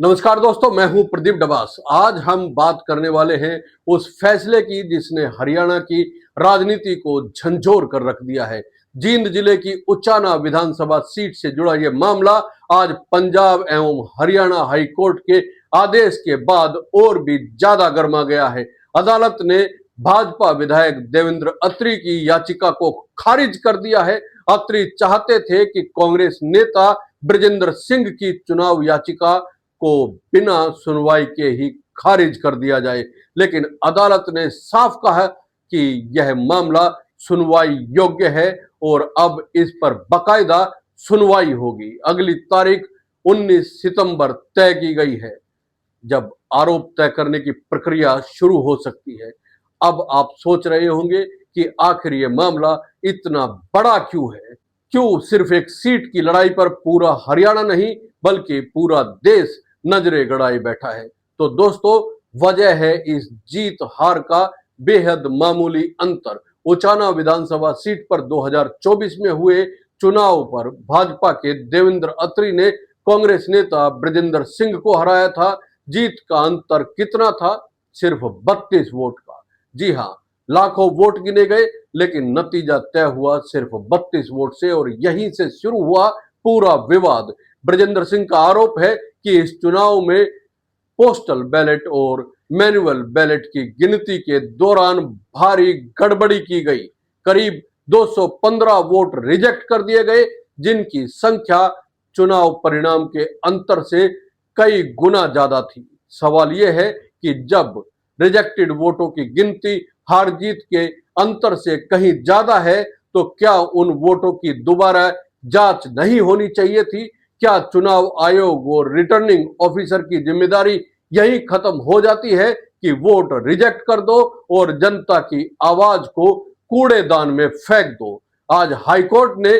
नमस्कार दोस्तों, मैं हूं प्रदीप डबास। आज हम बात करने वाले हैं उस फैसले की जिसने हरियाणा की राजनीति को झंझोर कर रख दिया है। जींद जिले की उचाना विधानसभा सीट से जुड़ा यह मामला आज पंजाब एवं हरियाणा हाई कोर्ट के आदेश के बाद और भी ज्यादा गर्मा गया है। अदालत ने भाजपा विधायक देवेंद्र अत्री की याचिका को खारिज कर दिया है। अत्री चाहते थे कि कांग्रेस नेता ब्रजेंद्र सिंह की चुनाव याचिका को बिना सुनवाई के ही खारिज कर दिया जाए, लेकिन अदालत ने साफ कहा कि यह मामला सुनवाई योग्य है और अब इस पर बाकायदा सुनवाई होगी। अगली तारीख 19 सितंबर तय की गई है, जब आरोप तय करने की प्रक्रिया शुरू हो सकती है। अब आप सोच रहे होंगे कि आखिर यह मामला इतना बड़ा क्यों है? क्यों सिर्फ एक सीट की लड़ाई पर पूरा हरियाणा नहीं बल्कि पूरा देश नजरें गड़ाए बैठा है? तो दोस्तों, वजह है इस जीत हार का बेहद मामूली अंतर। उचाना विधानसभा सीट पर 2024 में हुए चुनाव पर भाजपा के देवेंद्र अत्री ने कांग्रेस नेता ब्रजेंद्र सिंह को हराया था। जीत का अंतर कितना था? सिर्फ 32 वोट का। जी हां, लाखों वोट गिने गए, लेकिन नतीजा तय हुआ सिर्फ 32 वोट से और यहीं से शुरू हुआ पूरा विवाद। ब्रजेंद्र सिंह का आरोप है कि इस चुनाव में पोस्टल बैलेट और मैनुअल बैलेट की गिनती के दौरान भारी गड़बड़ी की गई। करीब 215 वोट रिजेक्ट कर दिए गए, जिनकी संख्या चुनाव परिणाम के अंतर से कई गुना ज्यादा थी। सवाल यह है कि जब रिजेक्टेड वोटों की गिनती हार जीत के अंतर से कहीं ज्यादा है, तो क्या उन वोटों की दोबारा जांच नहीं होनी चाहिए थी? क्या चुनाव आयोग और रिटर्निंग ऑफिसर की जिम्मेदारी यही खत्म हो जाती है कि वोट रिजेक्ट कर दो और जनता की आवाज को कूड़ेदान में फेंक दो? आज हाईकोर्ट ने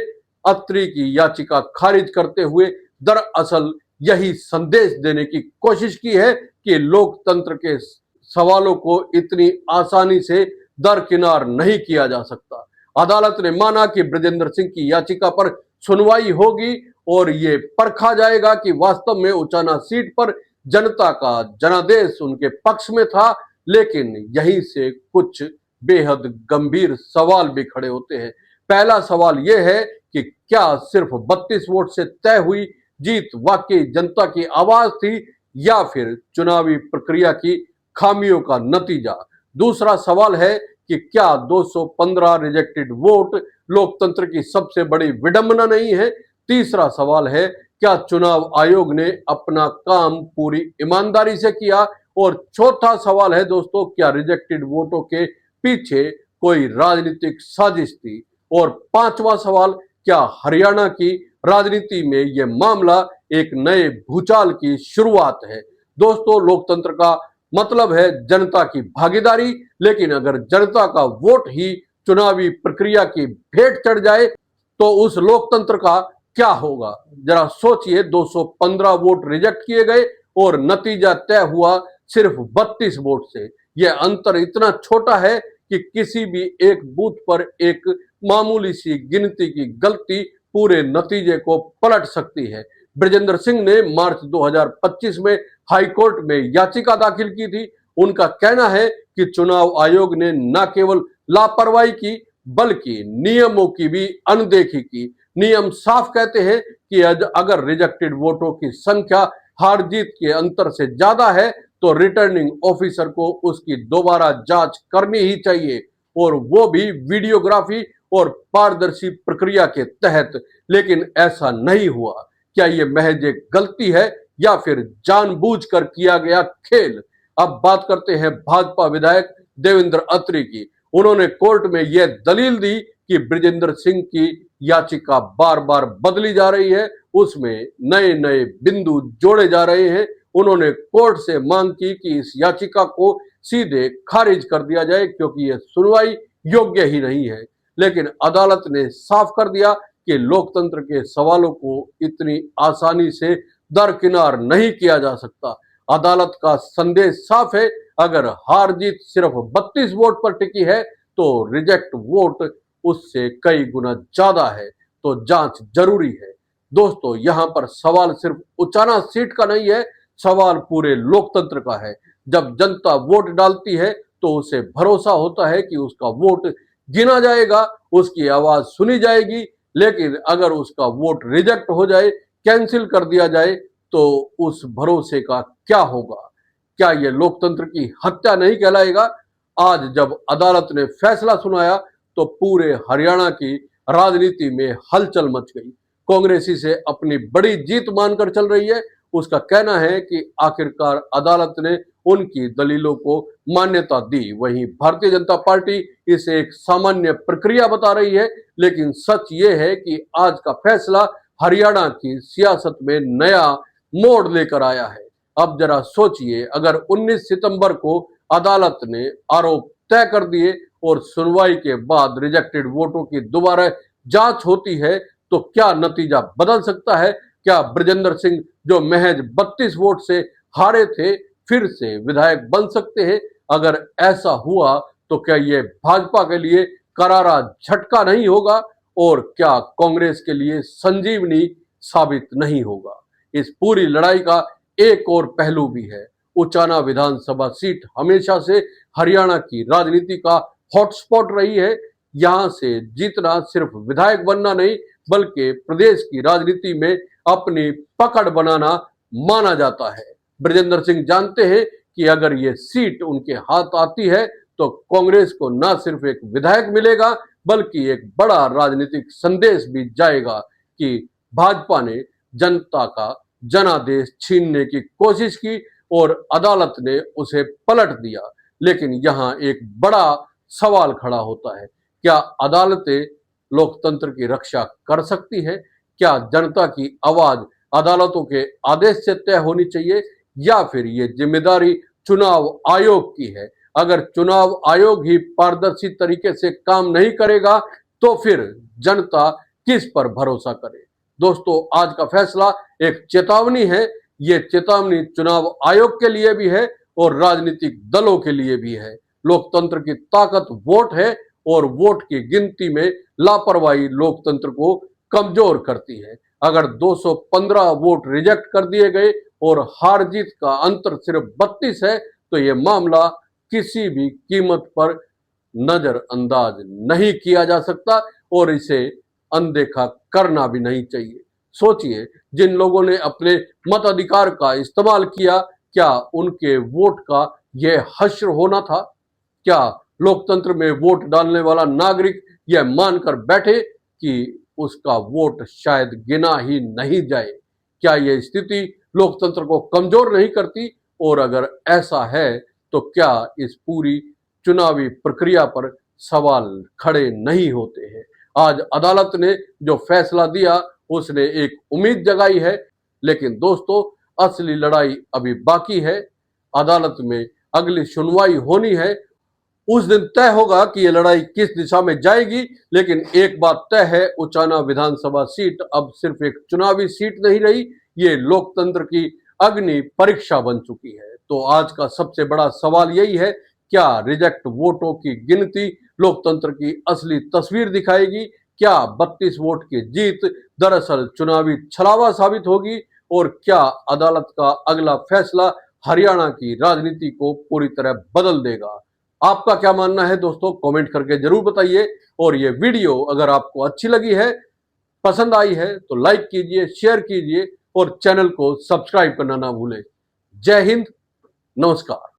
अत्री की याचिका खारिज करते हुए दरअसल यही संदेश देने की कोशिश की है कि लोकतंत्र के सवालों को इतनी आसानी से दरकिनार नहीं किया जा सकता। अदालत ने माना कि ब्रजेंद्र सिंह की याचिका पर सुनवाई होगी और ये परखा जाएगा कि वास्तव में उचाना सीट पर जनता का जनादेश उनके पक्ष में था। लेकिन यहीं से कुछ बेहद गंभीर सवाल भी खड़े होते हैं। पहला सवाल यह है कि क्या सिर्फ 32 वोट से तय हुई जीत वाकई जनता की आवाज थी या फिर चुनावी प्रक्रिया की खामियों का नतीजा? दूसरा सवाल है कि क्या 215 रिजेक्टेड वोट लोकतंत्र की सबसे बड़ी विडंबना नहीं है? तीसरा सवाल है, क्या चुनाव आयोग ने अपना काम पूरी ईमानदारी से किया? और चौथा सवाल है दोस्तों, क्या रिजेक्टेड वोटों के पीछे कोई राजनीतिक साजिश थी? और पांचवा सवाल, क्या हरियाणा की राजनीति में यह मामला एक नए भूचाल की शुरुआत है? दोस्तों, लोकतंत्र का मतलब है जनता की भागीदारी, लेकिन अगर जनता का वोट ही चुनावी प्रक्रिया की भेंट चढ़ जाए तो उस लोकतंत्र का क्या होगा? जरा सोचिए, 215 वोट रिजेक्ट किए गए और नतीजा तय हुआ सिर्फ 32 वोट से। यह अंतर इतना छोटा है कि किसी भी एक बूथ पर एक मामूली सी गिनती की गलती पूरे नतीजे को पलट सकती है। ब्रजेंद्र सिंह ने मार्च 2025 में हाईकोर्ट में याचिका दाखिल की थी। उनका कहना है कि चुनाव आयोग ने न केवल लापरवाही की बल्कि नियमों की भी अनदेखी की। नियम साफ कहते हैं कि अगर रिजेक्टेड वोटों की संख्या हार जीत के अंतर से ज्यादा है तो रिटर्निंग ऑफिसर को उसकी दोबारा जांच करनी ही चाहिए, और वो भी वीडियोग्राफी और पारदर्शी प्रक्रिया के तहत। लेकिन ऐसा नहीं हुआ। क्या ये महज एक गलती है या फिर जानबूझकर किया गया खेल? अब बात करते हैं भाजपा विधायक देवेंद्र अत्री की। उन्होंने कोर्ट में यह दलील दी कि ब्रजेंद्र सिंह की याचिका बार बार बदली जा रही है, उसमें नए नए बिंदु जोड़े जा रहे हैं। उन्होंने कोर्ट से मांग की कि इस याचिका को सीधे खारिज कर दिया जाए क्योंकि यह सुनवाई योग्य ही नहीं है। लेकिन अदालत ने साफ कर दिया कि लोकतंत्र के सवालों को इतनी आसानी से दरकिनार नहीं किया जा सकता। अदालत का संदेश साफ है, अगर हार जीत सिर्फ 32 वोट पर टिकी है तो रिजेक्ट वोट उससे कई गुना ज्यादा है, तो जांच जरूरी है। दोस्तों, यहां पर सवाल सिर्फ उचाना सीट का नहीं है, सवाल पूरे लोकतंत्र का है। जब जनता वोट डालती है तो उसे भरोसा होता है कि उसका वोट गिना जाएगा, उसकी आवाज सुनी जाएगी। लेकिन अगर उसका वोट रिजेक्ट हो जाए, कैंसिल कर दिया जाए, तो उस भरोसे का क्या होगा? क्या यह लोकतंत्र की हत्या नहीं कहलाएगा? आज जब अदालत ने फैसला सुनाया तो पूरे हरियाणा की राजनीति में हलचल मच गई। कांग्रेस इसे अपनी बड़ी जीत मानकर चल रही है। उसका कहना है कि आखिरकार अदालत ने उनकी दलीलों को मान्यता दी। वहीं भारतीय जनता पार्टी इसे एक सामान्य प्रक्रिया बता रही है। लेकिन सच ये है कि आज का फैसला हरियाणा की सियासत में नया मोड़ लेकर आया है। अब जरा सोचिए, अगर 19 सितंबर को अदालत ने आरोप तय कर दिए और सुनवाई के बाद रिजेक्टेड वोटों की दोबारा जांच होती है, तो क्या नतीजा बदल सकता है? क्या ब्रजेंद्र सिंह, जो महज 32 वोट से हारे थे, फिर से विधायक बन सकते हैं? अगर ऐसा हुआ तो क्या यह भाजपा के लिए करारा झटका नहीं होगा? और क्या कांग्रेस के लिए संजीवनी साबित नहीं होगा? इस पूरी लड़ाई का एक और पहलू भी है। उचाना विधानसभा सीट हमेशा से हरियाणा की राजनीति का हॉटस्पॉट रही है। यहां से जीतना सिर्फ विधायक बनना नहीं, बल्कि प्रदेश की राजनीति में अपनी पकड़ बनाना माना जाता है। ब्रजेंद्र सिंह जानते हैं कि अगर ये सीट उनके हाथ आती है तो कांग्रेस को न सिर्फ एक विधायक मिलेगा, बल्कि एक बड़ा राजनीतिक संदेश भी जाएगा कि भाजपा ने जनता का जनादेश छीनने की कोशिश की और अदालत ने उसे पलट दिया। लेकिन यहां एक बड़ा सवाल खड़ा होता है, क्या अदालतें लोकतंत्र की रक्षा कर सकती है? क्या जनता की आवाज अदालतों के आदेश से तय होनी चाहिए, या फिर ये जिम्मेदारी चुनाव आयोग की है? अगर चुनाव आयोग ही पारदर्शी तरीके से काम नहीं करेगा तो फिर जनता किस पर भरोसा करे? दोस्तों, आज का फैसला एक चेतावनी है। ये चेतावनी चुनाव आयोग के लिए भी है और राजनीतिक दलों के लिए भी है। लोकतंत्र की ताकत वोट है और वोट की गिनती में लापरवाही लोकतंत्र को कमजोर करती है। अगर 215 वोट रिजेक्ट कर दिए गए और हार जीत का अंतर सिर्फ 32 है, तो यह मामला किसी भी कीमत पर नजरअंदाज नहीं किया जा सकता और इसे अनदेखा करना भी नहीं चाहिए। सोचिए, जिन लोगों ने अपने मताधिकार का इस्तेमाल किया, क्या उनके वोट का यह हश्र होना था? क्या लोकतंत्र में वोट डालने वाला नागरिक यह मानकर बैठे कि उसका वोट शायद गिना ही नहीं जाए? क्या यह स्थिति लोकतंत्र को कमजोर नहीं करती? और अगर ऐसा है तो क्या इस पूरी चुनावी प्रक्रिया पर सवाल खड़े नहीं होते हैं? आज अदालत ने जो फैसला दिया उसने एक उम्मीद जगाई है। लेकिन दोस्तों, असली लड़ाई अभी बाकी है। अदालत में अगली सुनवाई होनी है। उस दिन तय होगा कि ये लड़ाई किस दिशा में जाएगी। लेकिन एक बात तय है, उचाना विधानसभा सीट अब सिर्फ एक चुनावी सीट नहीं रही, ये लोकतंत्र की अग्नि परीक्षा बन चुकी है। तो आज का सबसे बड़ा सवाल यही है, क्या रिजेक्ट वोटों की गिनती लोकतंत्र की असली तस्वीर दिखाएगी? क्या 32 वोट की जीत दरअसल चुनावी छलावा साबित होगी? और क्या अदालत का अगला फैसला हरियाणा की राजनीति को पूरी तरह बदल देगा? आपका क्या मानना है दोस्तों? कमेंट करके जरूर बताइए। और ये वीडियो अगर आपको अच्छी लगी है, पसंद आई है, तो लाइक कीजिए, शेयर कीजिए और चैनल को सब्सक्राइब करना ना भूलें। जय हिंद, नमस्कार।